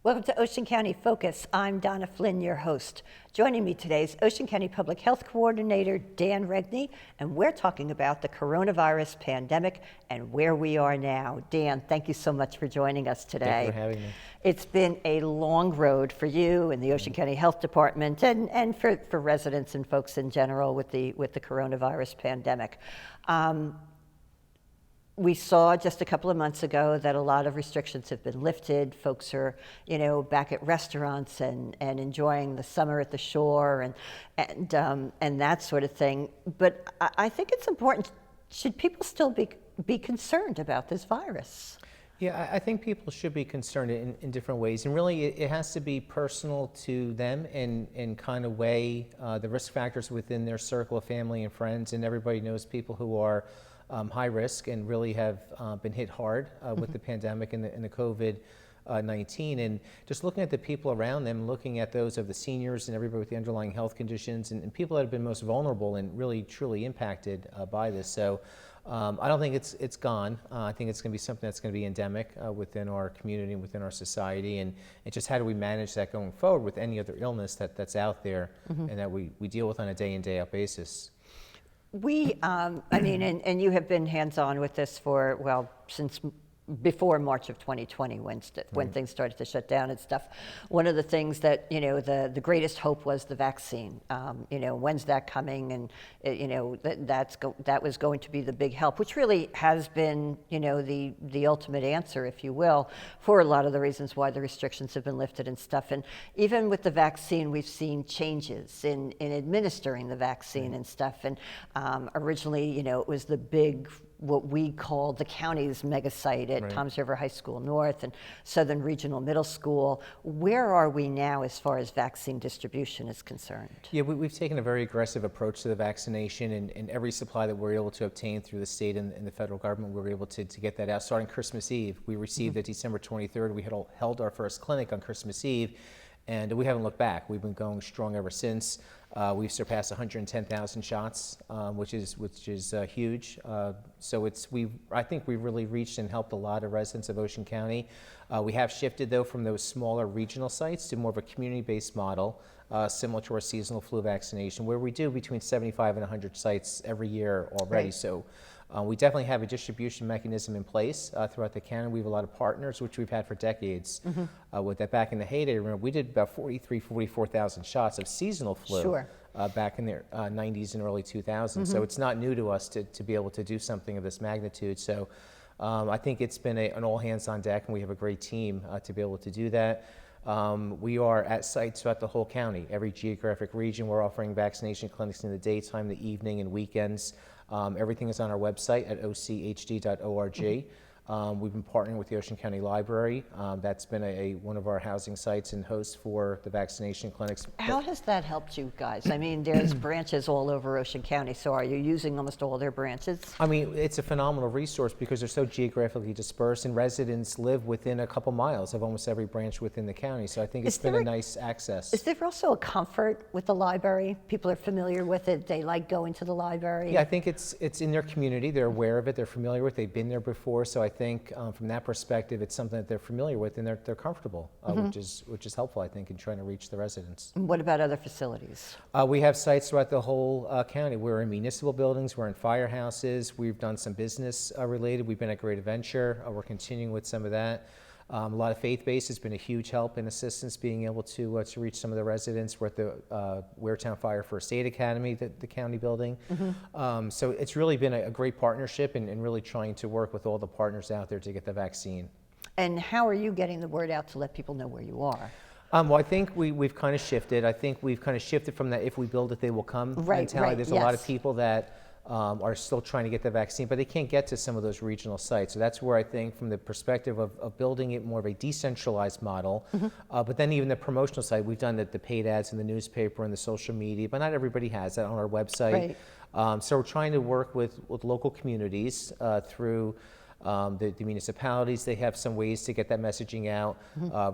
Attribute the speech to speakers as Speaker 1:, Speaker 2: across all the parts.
Speaker 1: Welcome to Ocean County Focus. I'm Donna Flynn, your host. Joining me today is Ocean County Public Health Coordinator Dan Regney, and we're talking about the coronavirus pandemic and where we are now. Dan, thank you so much for joining us today.
Speaker 2: Thank you for having me.
Speaker 1: It's been a long road for you and the Ocean County Health Department and for residents and folks in general with the coronavirus pandemic. We saw just a couple of months ago that a lot of restrictions have been lifted. Folks are, back at restaurants and enjoying the summer at the shore and that sort of thing. But I think it's important. Should people still be concerned about this virus?
Speaker 2: Yeah, I think people should be concerned in different ways, and really it has to be personal to them and kind of weigh the risk factors within their circle of family and friends. And everybody knows people who are high risk and really have been hit hard with the pandemic and the COVID-19, and just looking at the people around them, looking at those of the seniors and everybody with the underlying health conditions and people that have been most vulnerable and really truly impacted by this. So I don't think it's gone. I think it's going to be something that's going to be endemic within our community and within our society, and it's just how do we manage that going forward with any other illness that's out there and that we deal with on a day in, day out basis. And you have been hands-on with this since before March of 2020 when things started to shut down and stuff. One of the things that, the greatest hope was the vaccine. When's that coming? And, that was going to be the big help, which really has been, the ultimate answer, if you will, for a lot of the reasons why the restrictions have been lifted and stuff. And even with the vaccine, we've seen changes in administering the vaccine and stuff. And originally, it was the big, what we call the county's mega site at Toms River High School North and Southern Regional Middle School. Where are we now as far as vaccine distribution is concerned? Yeah, we've taken a very aggressive approach to the vaccination, and every supply that we're able to obtain through the state and the federal government, we were able to get that out. Starting Christmas Eve, we received it December 23rd. We had held our first clinic on Christmas Eve, and we haven't looked back. We've been going strong ever since. We've surpassed 110,000 shots, which is huge. So I think we've really reached and helped a lot of residents of Ocean County. We have shifted though from those smaller regional sites to more of a community-based model, similar to our seasonal flu vaccination, where we do between 75 and 100 sites every year already. Right. So we definitely have a distribution mechanism in place throughout the county. We have a lot of partners, which we've had for decades. With that, back in the heyday, remember, we did about 44,000 shots of seasonal flu back in the 90s and early 2000s. So it's not new to us to be able to do something of this magnitude. So I think it's been an all hands on deck, and we have a great team to be able to do that. We are at sites throughout the whole county. Every geographic region, we're offering vaccination clinics in the daytime, the evening, and weekends. Everything is on our website at ochd.org. We've been partnering with the Ocean County Library. That's been one of our housing sites and hosts for the vaccination clinics.
Speaker 1: How has that helped you guys? I mean, there's branches all over Ocean County, so are you using almost all their branches?
Speaker 2: I mean, it's a phenomenal resource because they're so geographically dispersed, and residents live within a couple miles of almost every branch within the county. So I think it's been a nice access.
Speaker 1: Is there also a comfort with the library? People are familiar with it. They like going to the library.
Speaker 2: Yeah, I think it's in their community. They're aware of it. They're familiar with it. They've been there before. So I think from that perspective, it's something that they're familiar with and they're comfortable, which is helpful, I think, in trying to reach the residents.
Speaker 1: And what about other facilities?
Speaker 2: We have sites throughout the whole county. We're in municipal buildings, we're in firehouses, we've done some business related. We've been at Great Adventure. We're continuing with some of that. A lot of faith-based has been a huge help and assistance being able to reach some of the residents. We're at the Waretown Fire First Aid Academy, the county building. So it's really been a great partnership and really trying to work with all the partners out there to get the vaccine.
Speaker 1: And how are you getting the word out to let people know where you are?
Speaker 2: Well, I think we've kind of shifted. I think we've kind of shifted from that if we build it, they will come mentality. There's a lot of people that are still trying to get the vaccine, but they can't get to some of those regional sites. So that's where I think from the perspective of building it more of a decentralized model, but then even the promotional side, we've done the paid ads in the newspaper and the social media, but not everybody has that on our website. So we're trying to work with local communities through
Speaker 3: The municipalities, they have some ways to get that messaging out,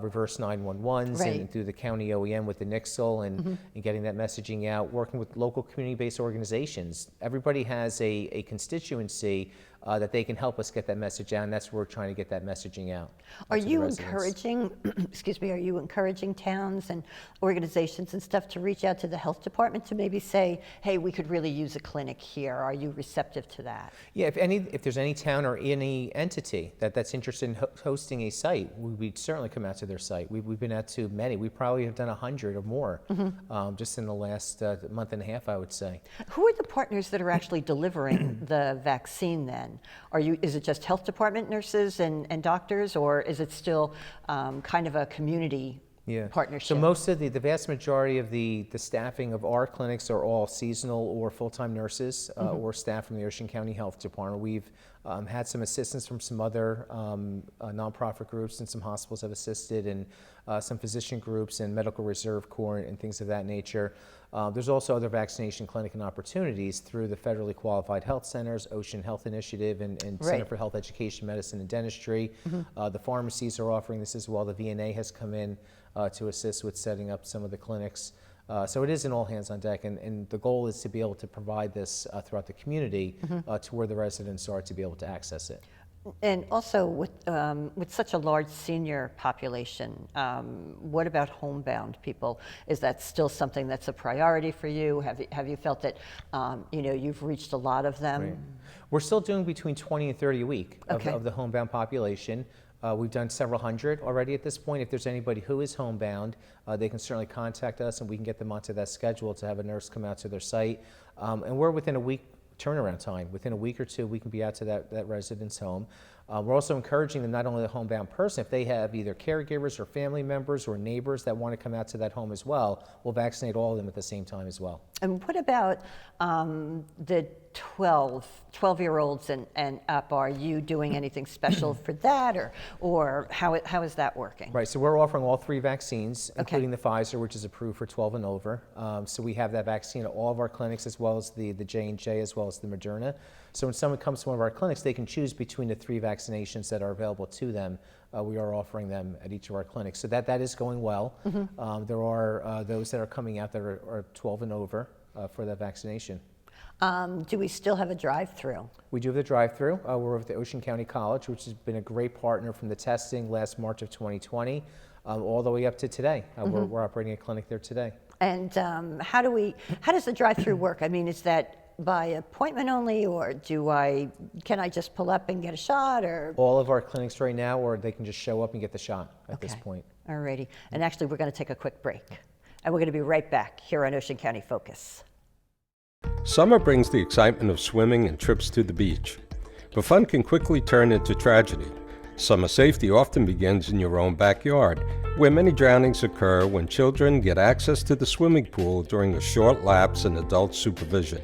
Speaker 3: reverse 911s
Speaker 2: Right.
Speaker 3: and through the county OEM with the Nixle and getting that messaging out, working with local community-based organizations. Everybody has a constituency that they can help us get that message out, and that's where we're trying to get that messaging out.
Speaker 2: Are
Speaker 3: to the
Speaker 2: you
Speaker 3: residents.
Speaker 2: encouraging, excuse me, are you encouraging towns and organizations and stuff to reach out to the health department to maybe say, hey, we could really use a clinic here? Are you receptive to that?
Speaker 3: Yeah, if there's any town or any entity that's interested in hosting a site, we'd certainly come out to their site. We've been out to many. We probably have done 100 or more just in the last month and a half, I would say.
Speaker 2: Who are the partners that are actually delivering the vaccine then? Is it just health department nurses and doctors, or is it still kind of a community partnership?
Speaker 3: So most of the vast majority of the staffing of our clinics are all seasonal or full-time nurses or staff from the Ocean County Health Department. We've had some assistance from some other nonprofit groups, and some hospitals have assisted, and some physician groups and Medical Reserve Corps and things of that nature. There's also other vaccination clinic and opportunities through the federally qualified health centers, Ocean Health Initiative, and Center for Health Education, Medicine, and Dentistry. The pharmacies are offering this as well. The VNA has come in to assist with setting up some of the clinics. So it is an all hands on deck, and the goal is to be able to provide this throughout the community to where the residents are to be able to access it.
Speaker 2: And also, with such a large senior population, what about homebound people? Is that still something that's a priority for you? Have you felt that you've reached a lot of them?
Speaker 3: Right. We're still doing between 20 and 30 a week
Speaker 2: Okay.
Speaker 3: of the homebound population. We've done several hundred already at this point. If there's anybody who is homebound, they can certainly contact us, and we can get them onto that schedule to have a nurse come out to their site. And we're within a week turnaround time. Within a week or two, we can be out to that resident's home. We're also encouraging them, not only the homebound person, if they have either caregivers or family members or neighbors that want to come out to that home as well, we'll vaccinate all of them at the same time as well.
Speaker 2: And what about the 12-year-olds and up? Are you doing anything special for that, or how is that working?
Speaker 3: Right, so we're offering all 3 vaccines, including the Pfizer, which is approved for 12 and over. So we have that vaccine at all of our clinics, as well as the J&J, as well as the Moderna. So when someone comes to one of our clinics, they can choose between the 3 vaccinations that are available to them. We are offering them at each of our clinics. So that is going well. There are those that are coming out that are 12 and over for that vaccination.
Speaker 2: Do we still have a drive-through?
Speaker 3: We do have the drive-through. We're with the Ocean County College, which has been a great partner from the testing last March of 2020 all the way up to today. We're operating a clinic there today.
Speaker 2: And how does the drive-through work? I mean, is that by appointment only, or can I just pull up and get a shot, or?
Speaker 3: All of our clinics right now, or they can just show up and get the shot at this point.
Speaker 2: All righty. And actually, we're going to take a quick break, and we're going to be right back here on Ocean County Focus.
Speaker 4: Summer brings the excitement of swimming and trips to the beach, but fun can quickly turn into tragedy. Summer safety often begins in your own backyard, where many drownings occur when children get access to the swimming pool during a short lapse in adult supervision.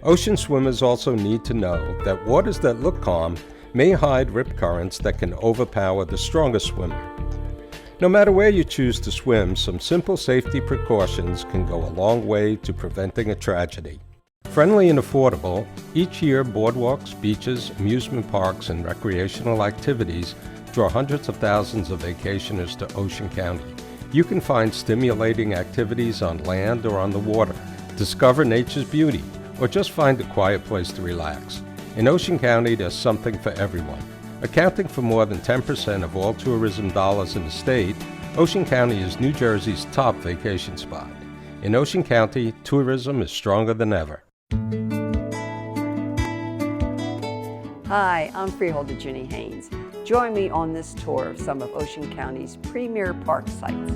Speaker 4: Ocean swimmers also need to know that waters that look calm may hide rip currents that can overpower the strongest swimmer. No matter where you choose to swim, some simple safety precautions can go a long way to preventing a tragedy. Friendly and affordable, each year boardwalks, beaches, amusement parks, and recreational activities draw hundreds of thousands of vacationers to Ocean County. You can find stimulating activities on land or on the water, discover nature's beauty, or just find a quiet place to relax. In Ocean County, there's something for everyone. Accounting for more than 10% of all tourism dollars in the state, Ocean County is New Jersey's top vacation spot. In Ocean County, tourism is stronger than ever.
Speaker 5: Hi, I'm Freeholder Ginny Haynes. Join me on this tour of some of Ocean County's premier park sites.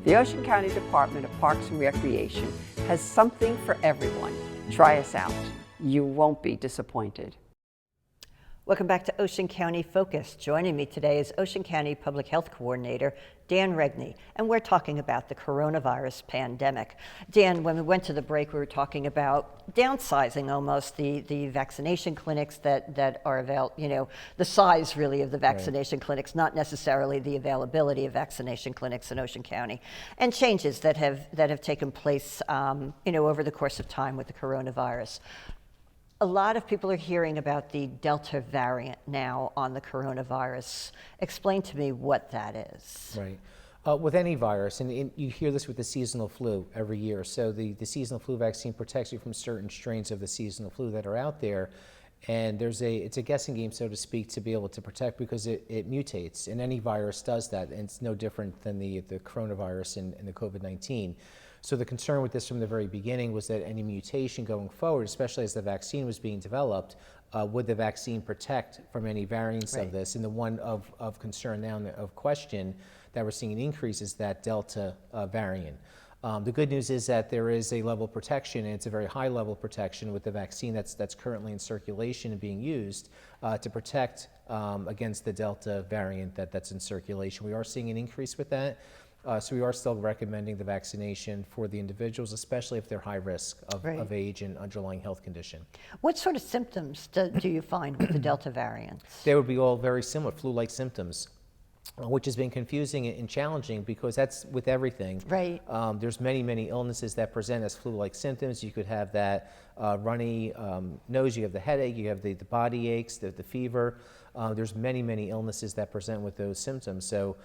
Speaker 5: The Ocean County Department of Parks and Recreation has something for everyone. Try us out. You won't be disappointed.
Speaker 1: Welcome back to Ocean County Focus. Joining me today is Ocean County Public Health Coordinator Dan Regney, and we're talking about the coronavirus pandemic. Dan, when we went to the break, we were talking about downsizing almost the vaccination clinics that are available, the size really of the vaccination clinics, not necessarily the availability of vaccination clinics in Ocean County, and changes that have taken place, over the course of time with the coronavirus. A lot of people are hearing about the Delta variant now on the coronavirus. Explain to me what that is.
Speaker 3: Right. With any virus, and you hear this with the seasonal flu every year. So the seasonal flu vaccine protects you from certain strains of the seasonal flu that are out there. And it's a guessing game, so to speak, to be able to protect because it mutates. And any virus does that. And it's no different than the coronavirus and the COVID-19. So the concern with this from the very beginning was that any mutation going forward, especially as the vaccine was being developed, would the vaccine protect from any variants of this? And the one of concern now and of question that we're seeing an increase is that Delta variant. The good news is that there is a level of protection, and it's a very high level of protection with the vaccine that's currently in circulation and being used to protect against the Delta variant that's in circulation. We are seeing an increase with that. So we are still recommending the vaccination for the individuals, especially if they're high risk of age and underlying health condition.
Speaker 1: What sort of symptoms do you find with the Delta variants?
Speaker 3: They would be all very similar, flu-like symptoms, which has been confusing and challenging because that's with everything.
Speaker 1: Right.
Speaker 3: There's many illnesses that present as flu-like symptoms. You could have that runny nose, you have the headache, you have the body aches, the fever. There's many illnesses that present with those symptoms. So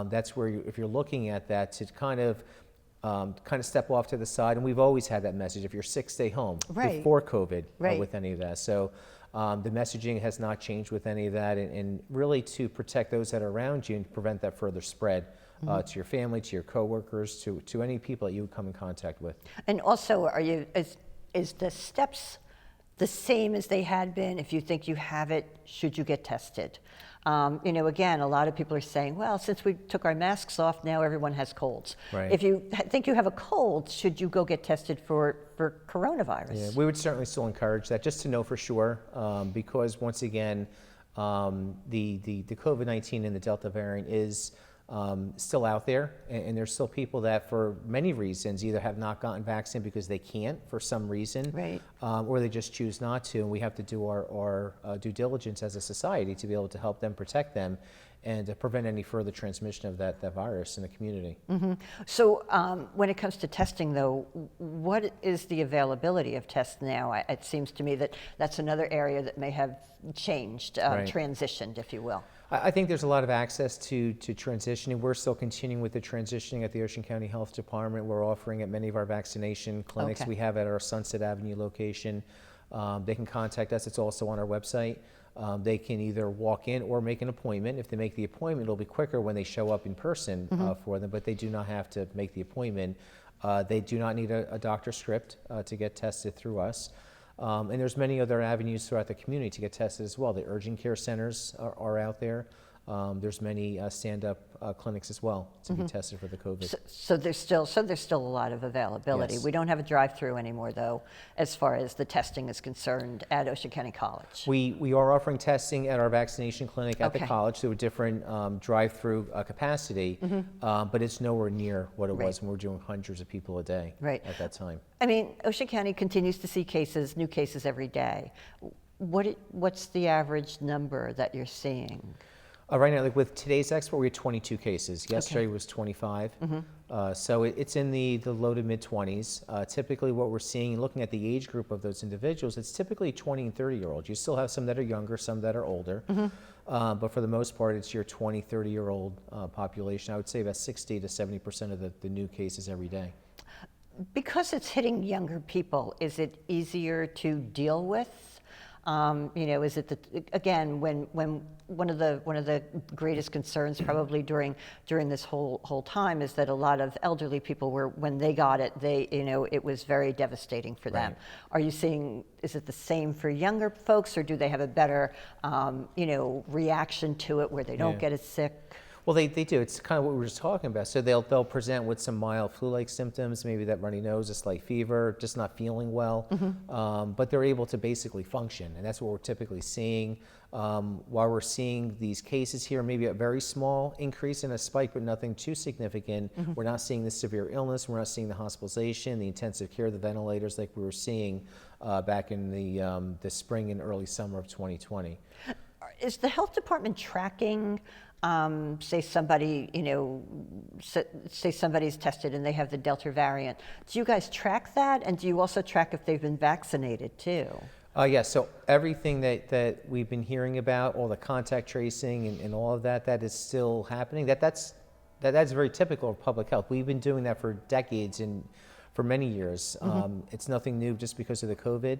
Speaker 3: that's where if you're looking at that to kind of step off to the side, and we've always had that message, if you're sick, stay home, before COVID with any of that. So the messaging has not changed with any of that, and really to protect those that are around you and prevent that further spread to your family, to your coworkers, to any people that you would come in contact with.
Speaker 1: And also, is the steps the same as they had been? If you think you have it, should you get tested? Again, a lot of people are saying, well, since we took our masks off, now everyone has colds.
Speaker 3: Right.
Speaker 1: If you think you have a cold, should you go get tested for coronavirus?
Speaker 3: Yeah, we would certainly still encourage that, just to know for sure, because once again, the COVID-19 and the Delta variant is still out there, and there's still people that for many reasons either have not gotten vaccinated because they can't for some reason, or they just choose not to, and we have to do our due diligence as a society to be able to help them, protect them, and to prevent any further transmission of that virus in the community.
Speaker 1: Mm-hmm. So when it comes to testing, though, what is the availability of tests now? It seems to me that that's another area that may have changed, transitioned, if you will.
Speaker 3: I think there's a lot of access to transitioning. We're still continuing with the transitioning at the Ocean County Health Department. We're offering at many of our vaccination clinics. We have at our Sunset Avenue location. They can contact us. It's also on our website. They can either walk in or make an appointment. If they make the appointment, it'll be quicker when they show up in person for them, but they do not have to make the appointment. They do not need a doctor's script to get tested through us. And there's many other avenues throughout the community to get tested as well. The urgent care centers are out there. There's many stand-up clinics as well to be tested for the COVID.
Speaker 1: So there's still a lot of availability.
Speaker 3: Yes.
Speaker 1: We don't have a drive-through anymore, though, as far as the testing is concerned at Ocean County College.
Speaker 3: We are offering testing at our vaccination clinic at the college through a different drive-through capacity, but it's nowhere near what it was when we were doing hundreds of people a day at that time.
Speaker 1: I mean, Ocean County continues to see new cases every day. What's the average number that you're seeing?
Speaker 3: Right now, like with today's export, we had 22 cases. Yesterday was 25. So it's in the low to mid 20s. Typically what we're seeing, looking at the age group of those individuals, it's typically 20 and 30-year-olds. You still have some that are younger, some that are older. But for the most part, it's your 20, 30-year-old population. I would say about 60 to 70% of the new cases every day.
Speaker 1: Because it's hitting younger people, is it easier to deal with? Is it again when one of the greatest concerns probably during this whole time is that a lot of elderly people when they got it, it was very devastating for them. Are you seeing, is it the same for younger folks, or do they have a better reaction to it where they don't get as sick?
Speaker 3: Well, they do. It's kind of what we were just talking about. So they'll present with some mild flu-like symptoms, maybe that runny nose, a slight fever, just not feeling well. But they're able to basically function, and that's what we're typically seeing. While we're seeing these cases here, maybe a very small increase in a spike, but nothing too significant. We're not seeing the severe illness. We're not seeing the hospitalization, the intensive care, the ventilators like we were seeing back in the spring and early summer of 2020.
Speaker 2: Is the health department tracking, say somebody, say somebody's tested and they have the Delta variant? Do you guys track that? And do you also track if they've been vaccinated too?
Speaker 3: Yes, so everything that we've been hearing about, all the contact tracing and all of that, that is still happening. That's very typical of public health. We've been doing that for decades and for many years. It's nothing new just because of the COVID.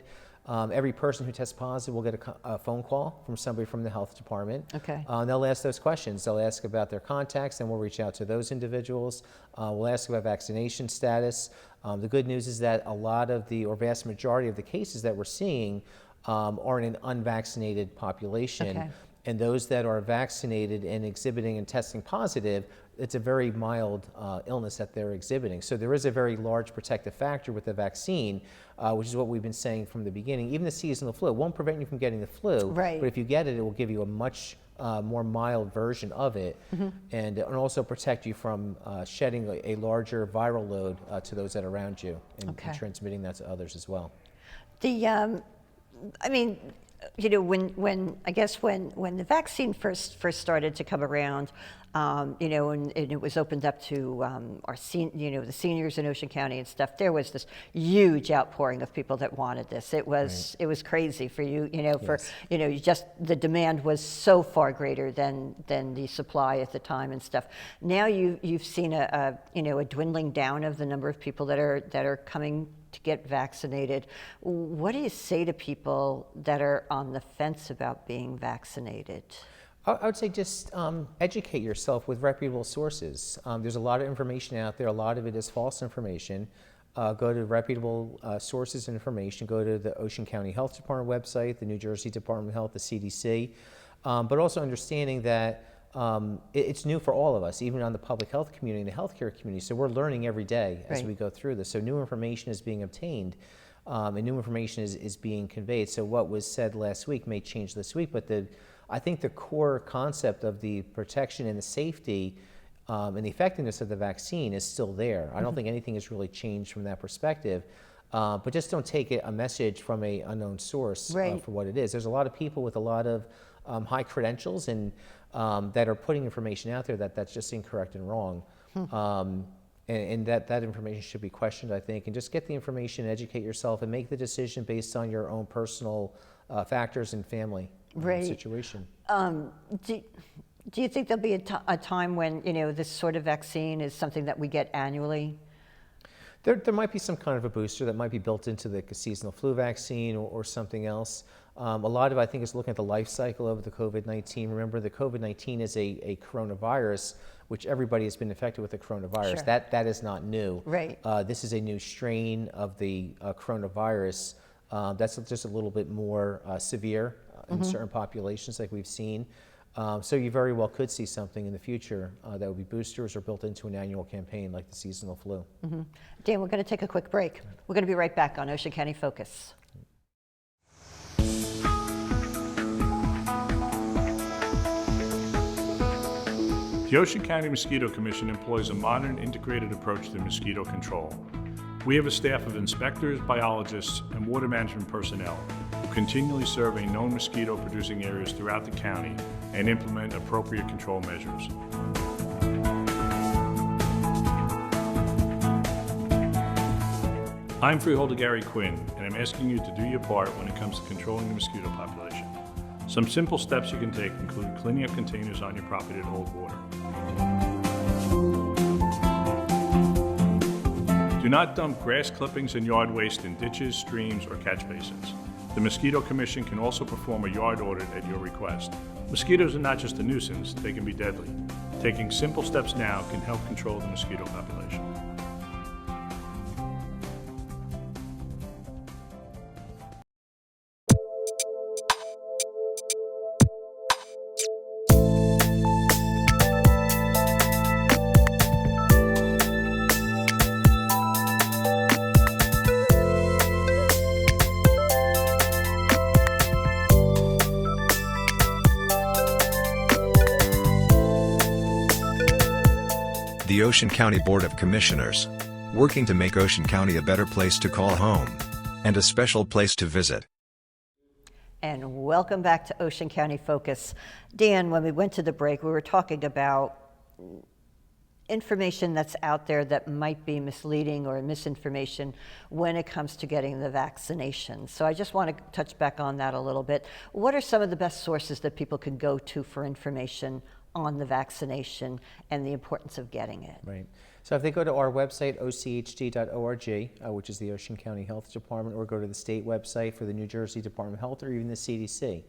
Speaker 3: Every person who tests positive will get a phone call from somebody from the health department.
Speaker 2: Okay.
Speaker 3: And they'll ask those questions. They'll ask about their contacts, and we'll reach out to those individuals. We'll ask about vaccination status. The good news is that a lot of or vast majority of the cases that we're seeing are in an unvaccinated population.
Speaker 2: Okay.
Speaker 3: And those that are vaccinated and exhibiting and testing positive, it's a very mild illness that they're exhibiting. So there is a very large protective factor with the vaccine, which is what we've been saying from the beginning. Even the seasonal flu won't prevent you from getting the flu,
Speaker 2: Right.
Speaker 3: but if you get it, it will give you a much more mild version of it, and also protect you from shedding a larger viral load to those that are around you and transmitting that to others as well.
Speaker 2: I mean, when I guess when the vaccine first started to come around, and it was opened up to the seniors in Ocean County and stuff, there was this huge outpouring of people that wanted this. It was crazy for just the demand was so far greater than the supply at the time and stuff. Now you've seen a dwindling down of the number of people that are coming to get vaccinated. What do you say to people that are on the fence about being vaccinated?
Speaker 3: I would say just educate yourself with reputable sources. There's a lot of information out there. A lot of it is false information. Go to reputable sources of information. Go to the Ocean County Health Department website, the New Jersey Department of Health, the CDC, but also understanding that it's new for all of us, even on the public health community and the healthcare community. So we're learning every day as we go through this. So new information is being obtained, and new information is being conveyed. So what was said last week may change this week, but I think the core concept of the protection and the safety and the effectiveness of the vaccine is still there. I don't think anything has really changed from that perspective. But just don't take a message from an unknown source for what it is. There's a lot of people with a lot of high credentials and that are putting information out there that's just incorrect and wrong. And that information should be questioned, I think, and just get the information, educate yourself, and make the decision based on your own personal factors and family situation.
Speaker 2: Do you think there'll be a time when this sort of vaccine is something that we get annually?
Speaker 3: There might be some kind of a booster that might be built into the seasonal flu vaccine or something else. A lot of it, I think, is looking at the life cycle of the COVID-19. Remember, the COVID-19 is a coronavirus, which everybody has been infected with the coronavirus.
Speaker 2: Sure.
Speaker 3: That is not new.
Speaker 2: Right.
Speaker 3: This is a new strain of the coronavirus that's just a little bit more severe in certain populations, like we've seen. So you very well could see something in the future that would be boosters or built into an annual campaign like the seasonal flu.
Speaker 2: Dan, we're going to take a quick break. We're going to be right back on Ocean County Focus.
Speaker 6: The Ocean County Mosquito Commission employs a modern integrated approach to mosquito control. We have a staff of inspectors, biologists, and water management personnel who continually survey known mosquito-producing areas throughout the county and implement appropriate control measures. I'm Freeholder Gary Quinn, and I'm asking you to do your part when it comes to controlling the mosquito population. Some simple steps you can take include cleaning up containers on your property that hold water. Do not dump grass clippings and yard waste in ditches, streams, or catch basins. The Mosquito Commission can also perform a yard audit at your request. Mosquitoes are not just a nuisance, they can be deadly. Taking simple steps now can help control the mosquito population.
Speaker 7: The Ocean County Board of Commissioners. Working to make Ocean County a better place to call home. And a special place to visit.
Speaker 1: And welcome back to Ocean County Focus. Dan, when we went to the break, we were talking about information that's out there that might be misleading or misinformation when it comes to getting the vaccination. So I just want to touch back on that a little bit. What are some of the best sources that people can go to for information on the vaccination and the importance of getting it?
Speaker 3: Right. So if they go to our website, ochd.org, which is the Ocean County Health Department, or go to the state website for the New Jersey Department of Health, or even the CDC.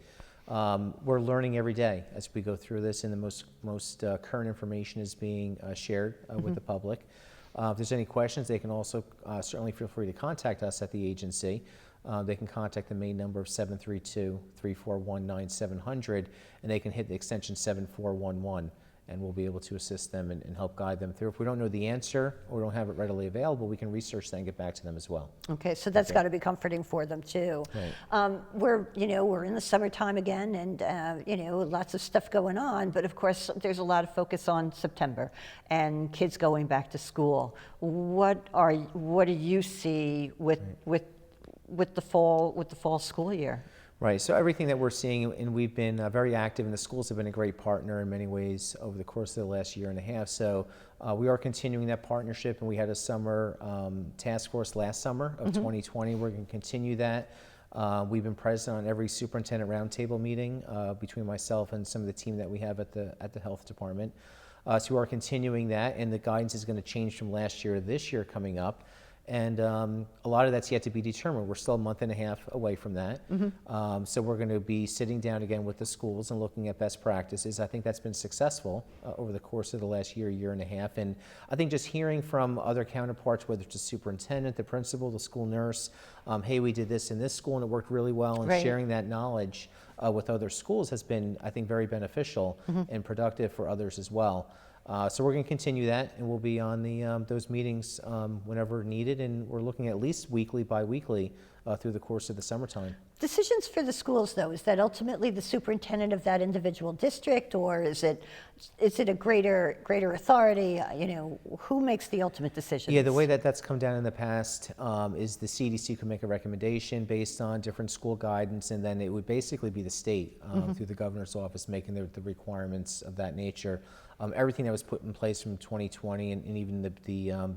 Speaker 3: We're learning every day as we go through this, and the most current information is being shared with the public. If there's any questions, they can also certainly feel free to contact us at the agency. They can contact the main number of 732-341-9700, and they can hit the extension 7411, and we'll be able to assist them and help guide them through. If we don't know the answer or don't have it readily available, we can research that and get back to them as well.
Speaker 1: Okay, so that's got to be comforting for them too.
Speaker 3: Right.
Speaker 1: We're in the summertime again, and lots of stuff going on. But of course, there's a lot of focus on September and kids going back to school. What do you see with the fall school year?
Speaker 3: Right, so everything that we're seeing, and we've been very active, and the schools have been a great partner in many ways over the course of the last year and a half. So we are continuing that partnership, and we had a summer task force last summer of 2020. We're going to continue that. We've been present on every superintendent roundtable meeting between myself and some of the team that we have at the health department. So we are continuing that, and the guidance is going to change from last year to this year coming up. And a lot of that's yet to be determined. We're still a month and a half away from that. So we're going to be sitting down again with the schools and looking at best practices. I think that's been successful over the course of the last year and a half. And I think just hearing from other counterparts, whether it's the superintendent, the principal, the school nurse, hey, we did this in this school and it worked really well, and
Speaker 1: Right.
Speaker 3: sharing that knowledge with other schools has been, I think, very beneficial and productive for others as well. So we're going to continue that, and we'll be on those meetings whenever needed, and we're looking at least weekly, bi-weekly through the course of the summertime.
Speaker 1: Decisions for the schools, though, is that ultimately the superintendent of that individual district, or is it a greater authority? Who makes the ultimate decisions?
Speaker 3: Yeah, the way that's come down in the past is the CDC could make a recommendation based on different school guidance, and then it would basically be the state through the governor's office making the requirements of that nature. Everything that was put in place from 2020 and even the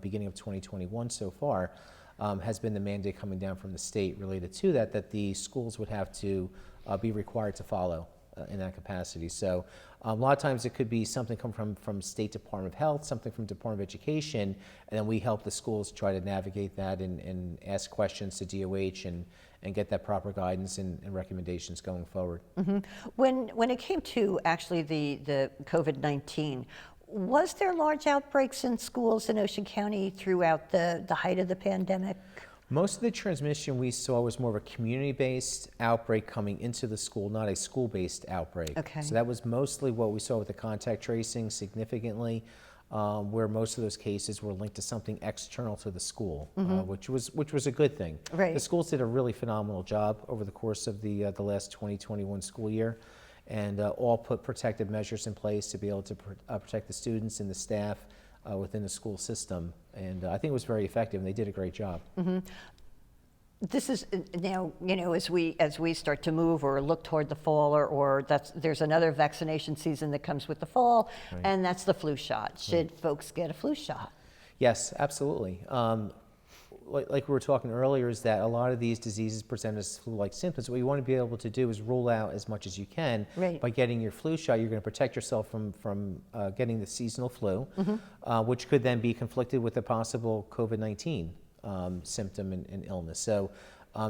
Speaker 3: beginning of 2021 so far has been the mandate coming down from the state related to that the schools would have to be required to follow in that capacity. So a lot of times it could be something come from State Department of Health, something from Department of Education, and then we help the schools try to navigate that and ask questions to DOH and get that proper guidance and recommendations going forward.
Speaker 1: When it came to actually the COVID-19, was there large outbreaks in schools in Ocean County throughout the height of the pandemic?
Speaker 3: Most of the transmission we saw was more of a community-based outbreak coming into the school, not a school-based outbreak.
Speaker 1: Okay.
Speaker 3: So that was mostly what we saw with the contact tracing significantly, where most of those cases were linked to something external to the school, which was a good thing.
Speaker 1: Right.
Speaker 3: The schools did a really phenomenal job over the course of the last 2021 school year, and all put protective measures in place to be able to protect the students and the staff within the school system, and I think it was very effective, and they did a great job.
Speaker 1: This is now, as we start to move or look toward the fall, or there's another vaccination season that comes with the fall, and that's the flu shot. Should folks get a flu shot?
Speaker 3: Yes, absolutely. Like we were talking earlier, is that a lot of these diseases present as flu-like symptoms. What you want to be able to do is rule out as much as you can.
Speaker 1: Right.
Speaker 3: By getting your flu shot, you're going to protect yourself from getting the seasonal flu, which could then be conflicted with a possible COVID-19 symptom and illness. So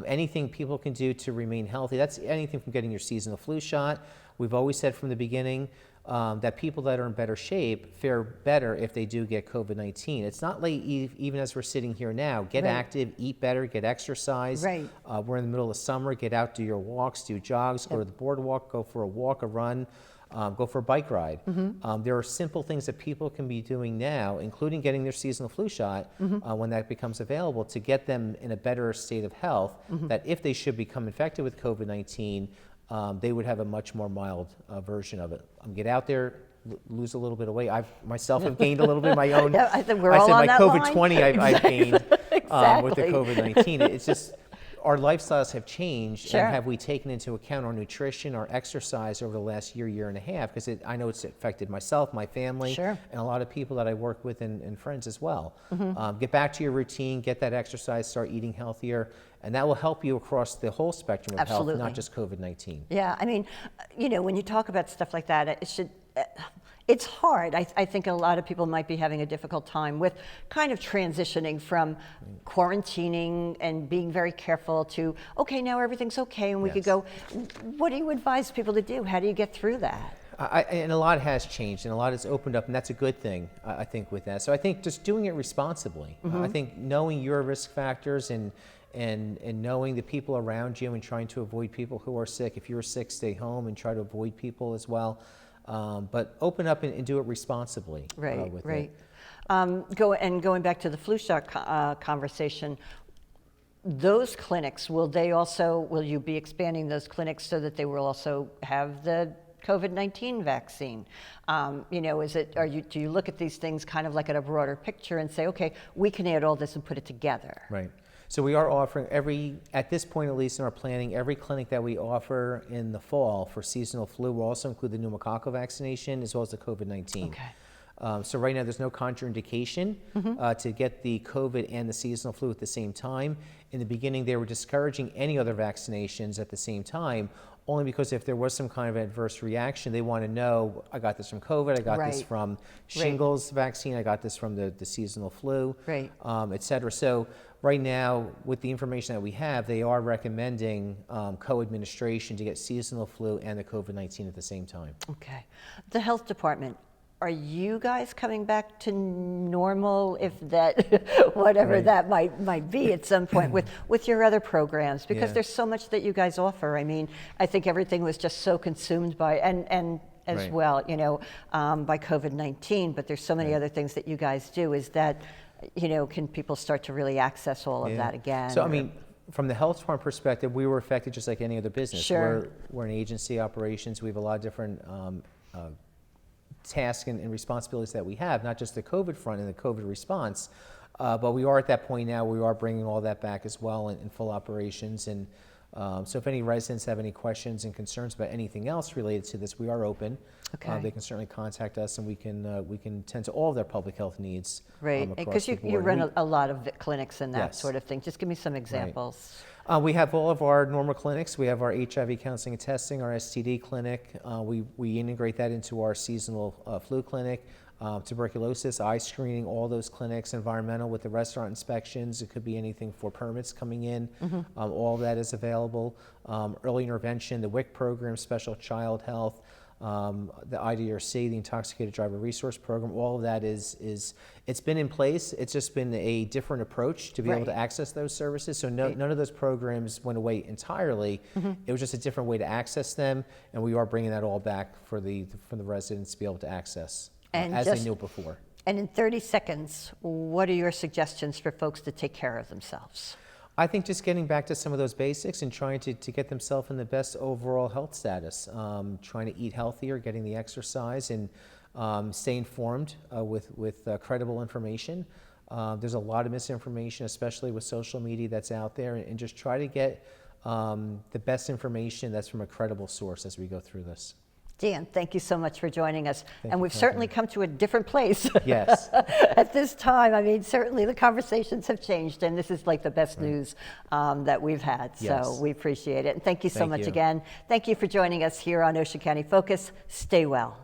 Speaker 3: anything people can do to remain healthy, that's anything from getting your seasonal flu shot. We've always said from the beginning that people that are in better shape fare better if they do get COVID-19. It's not like even as we're sitting here now, get active, eat better, get exercise.
Speaker 1: Right.
Speaker 3: We're in the middle of summer, get out, do your walks, do jogs, go to the boardwalk, go for a walk, a run, go for a bike ride. There are simple things that people can be doing now, including getting their seasonal flu shot when that becomes available, to get them in a better state of health, that if they should become infected with COVID-19, they would have a much more mild version of it. Get out there, lose a little bit of weight. I've myself have gained a little bit of my own.
Speaker 2: Yeah, I think we're all
Speaker 3: said
Speaker 2: on
Speaker 3: my
Speaker 2: that
Speaker 3: COVID-20
Speaker 2: line.
Speaker 3: I've gained with the
Speaker 2: Exactly.
Speaker 3: COVID-19. It's just our lifestyles have changed,
Speaker 2: Sure.
Speaker 3: and have we taken into account our nutrition, our exercise over the last year and a half? Because I know it's affected myself, my family,
Speaker 2: Sure.
Speaker 3: and a lot of people that I work with and friends as well. Get back to your routine, get that exercise, start eating healthier, and that will help you across the whole spectrum of
Speaker 2: Absolutely.
Speaker 3: health, not just COVID-19.
Speaker 2: Yeah, I mean, when you talk about stuff like that, it's hard. I think a lot of people might be having a difficult time with kind of transitioning from quarantining and being very careful to, okay, now everything's okay, and we could
Speaker 3: Yes.
Speaker 2: go. What do you advise people to do? How do you get through that?
Speaker 3: And a lot has changed, and a lot has opened up, and that's a good thing, I think, with that. So I think just doing it responsibly. I think knowing your risk factors and knowing the people around you and trying to avoid people who are sick. If you're sick, stay home and try to avoid people as well. But open up and do it responsibly.
Speaker 2: Right,
Speaker 3: with
Speaker 2: right.
Speaker 3: it.
Speaker 2: Going back to the flu shot conversation, those clinics, will you be expanding those clinics so that they will also have the COVID-19 vaccine? Do you look at these things kind of like at a broader picture and say, okay, we can add all this and put it together?
Speaker 3: Right. So we are offering at this point at least in our planning, every clinic that we offer in the fall for seasonal flu will also include the pneumococcal vaccination as well as the COVID-19.
Speaker 2: Okay.
Speaker 3: So right now there's no contraindication to get the COVID and the seasonal flu at the same time. In the beginning they were discouraging any other vaccinations at the same time, only because if there was some kind of adverse reaction, they want to know, I got this from COVID, I got this
Speaker 2: Right.
Speaker 3: from shingles vaccine, I got this from the seasonal flu,
Speaker 2: Right.
Speaker 3: et cetera. So right now, with the information that we have, they are recommending co-administration to get seasonal flu and the COVID-19 at the same time.
Speaker 2: Okay. The health department, are you guys coming back to normal, if that, whatever
Speaker 3: Right.
Speaker 2: that might be at some point with your other programs? Because
Speaker 3: Yeah.
Speaker 2: there's so much that you guys offer. I mean, I think everything was just so consumed by, and as
Speaker 3: Right.
Speaker 2: well, by COVID-19, but there's so many
Speaker 3: Right.
Speaker 2: other things that you guys do. Is that, can people start to really access all of
Speaker 3: Yeah.
Speaker 2: that again?
Speaker 3: So, I
Speaker 2: or-
Speaker 3: mean, from the health department perspective, we were affected just like any other business.
Speaker 2: Sure.
Speaker 3: We're an agency operations. We have a lot of different tasks and responsibilities that we have, not just the COVID front and the COVID response, but we are at that point now. We are bringing all that back as well in full operations. And so if any residents have any questions and concerns about anything else related to this, we are open.
Speaker 2: Okay.
Speaker 3: They can certainly contact us, and we can tend to all of their public health needs.
Speaker 2: Right,
Speaker 3: across
Speaker 2: because
Speaker 3: the
Speaker 2: you
Speaker 3: board.
Speaker 2: run a lot of clinics and that
Speaker 3: Yes.
Speaker 2: sort of thing. Just give me some examples.
Speaker 3: We have all of our normal clinics. We have our HIV counseling and testing, our STD clinic. We integrate that into our seasonal flu clinic, tuberculosis, eye screening, all those clinics, environmental with the restaurant inspections. It could be anything for permits coming in. All of that is available. Early intervention, the WIC program, special child health, the IDRC, the Intoxicated Driver Resource Program, all of that it's been in place. It's just been a different approach to be able to
Speaker 2: Right.
Speaker 3: access those services. So none of those programs went away entirely. It was just a different way to access them, and we are bringing that all back for the residents to be able to access
Speaker 2: And
Speaker 3: as
Speaker 2: just-
Speaker 3: they knew before.
Speaker 2: And in 30 seconds, what are your suggestions for folks to take care of themselves?
Speaker 3: I think just getting back to some of those basics and trying to get themselves in the best overall health status, trying to eat healthier, getting the exercise, and stay informed with credible information. There's a lot of misinformation, especially with social media that's out there, and just try to get the best information that's from a credible source as we go through this.
Speaker 2: Dan, thank you so much for joining us.
Speaker 3: Thank
Speaker 2: And
Speaker 3: you
Speaker 2: we've
Speaker 3: for
Speaker 2: certainly
Speaker 3: having
Speaker 2: come to a different place.
Speaker 3: Yes.
Speaker 2: At this time, I mean, certainly the conversations have changed, and this is like the best news that we've had.
Speaker 3: Yes.
Speaker 2: So we appreciate it. And thank you so
Speaker 3: Thank
Speaker 2: much
Speaker 3: you.
Speaker 2: again. Thank you for joining us here on Ocean County Focus. Stay well.